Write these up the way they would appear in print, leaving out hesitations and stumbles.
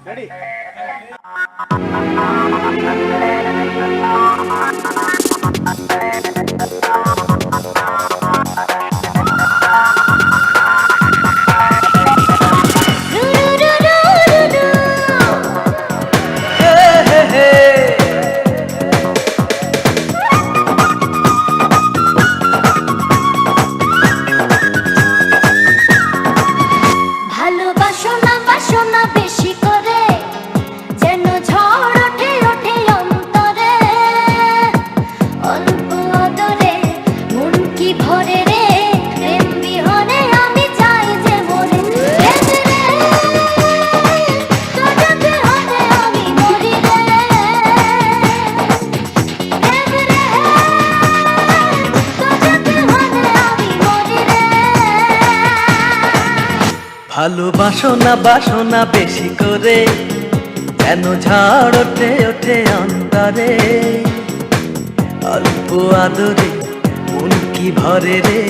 Ready? ভালোবাসো না বাসো না বেশি করে, যেন ঝড় ওঠে ওঠে অন্তরে। অল্প আদরে মন কি ভরে রে, প্রেম বিহনে আমি চাই যে মরে। প্রেম রে, তোর বিহনে আমি মরি রে। প্রেম রে, তোর বিহনে আমি মরি রে। ভালোবাসো না বাসো না বেশি করে, যেন ঝড় ওঠে ওঠে অন্তরে। অল্প আদরে মন কি ভরে রে,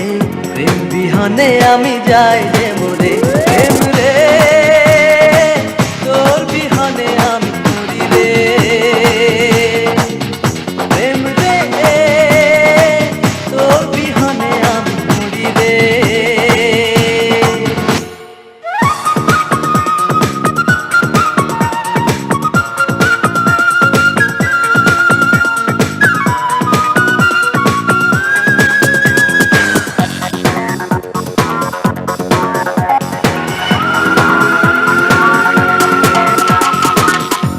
প্রেম বিহনে আমি যাই যে মরে। প্রেম রে, তোর বিহনে আমি মরি রে। প্রেম রে, তোর বিহনে আমি মরি রে।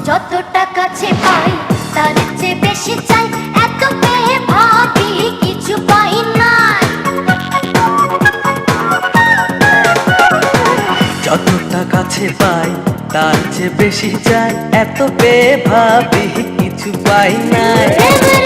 যতটা কাছে পাই তার চেয়ে বেশি চাই, এত পেয়ে ভাবি কিছু পাই নাই। যতটা কাছে পাই তার চেয়ে বেশি চাই, এত পেয়ে ভাবি কিছু পাই নাই। প্রেম রে,